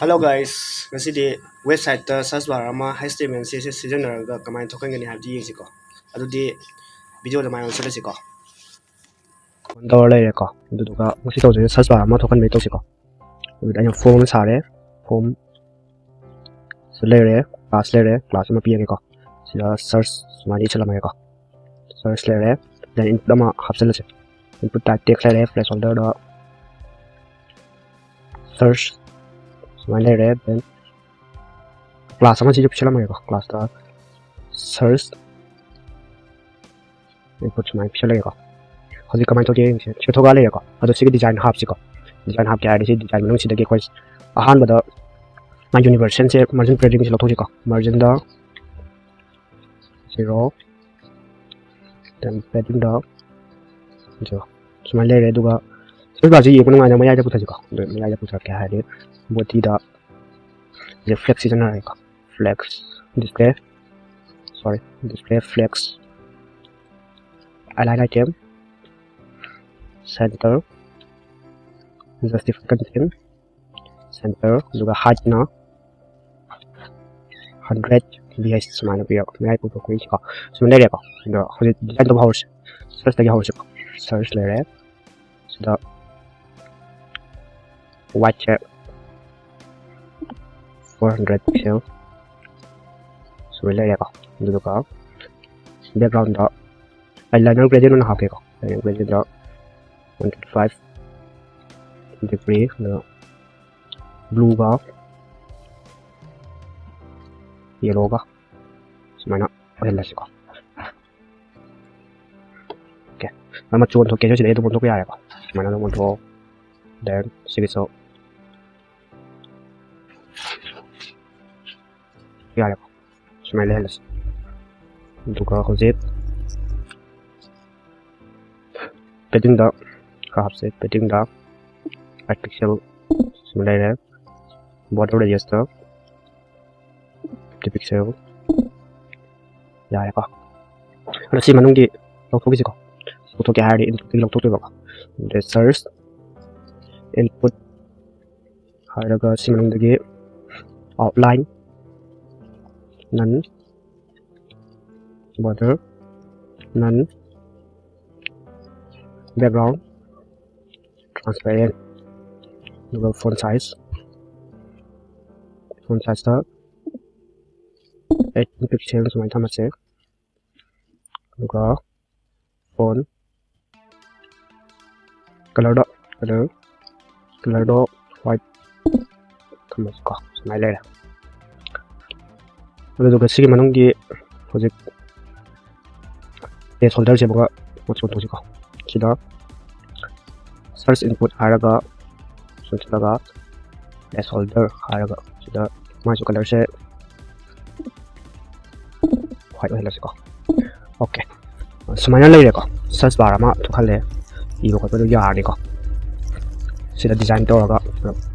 Hello guys, ngasi website ta search bar ama HTML and CSS sijanaraga kamai thokangani habdi yesiko. Adudi video da mai onsilasiko. Door layeko. Aduduga ngasi tawje search bar ama thokan mai tawsiko. Aduda anya form sare, form selere, class ma piyageko. Sida search mani chalameko. Search lere, then input ma hapselase. Input type text lere, placeholder da search Smiley red, then class sama chीज़ पिछला मरेगा class का search input में पिछला लगेगा हज़ी comment हो जाएंगे check होगा लगेगा और दूसरी डिज़ाइन हाफ सिको डिज़ाइन हाफ क्या है डिज़ाइन डिज़ाइन में लोग सीधे के कोई आहान बता मैं यूनिवर्सल से मार्जिन प्रेडिक्ट चला तो जिका मार्जिन दा 0 then padding दा जो Smiley red होगा इस बार जी ये पुनः आने में याद पूछा जिका मैं याद पूछा क्या है ये body da the flex is another flex display flex align item center justify content center juga height na 100 bs semana biar मैं आपको कोई का सुन ले लेगा जो खुद डिजाइन तो बहुत सर्च तक हो सका सर्च ले रहे हैं so watch 400 pixel so we layer do ka background da eyeliner gradient na hakeka gradient da 125 degree the blue ga yellow ga semana wala siko okay nama chon to kejo chile to bonto ko ya ka semana no bonto then sige so يعني اسمعي هلس دوكا خزيت بدين دا خابسيت بدين دا artificial simulator border register 50 pixel यारेगा रसी मनूंगी लोग किसी को photo क्या है input लोग तो होगा the search input हारेगा सी मनूंगी outline none border none background transparent the font size था 8 pixels में था मुझसे लगा font color white था मुझका स्माइलर 그래도 그 시기 많은 게 어제 내 손들 제보가 어쩌고 도지가 기다 search input 하다가 손다가 내 손들 하다가 기다 마주 컬러세 white 해라지가 오케이 스마일 레이가 search bar 아마 독할래 이거 것도 야니까 시다 디자인 도어가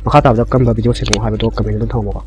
막하다 컴바 비디오 제공 하면도 커멘트 좀 타고 먹어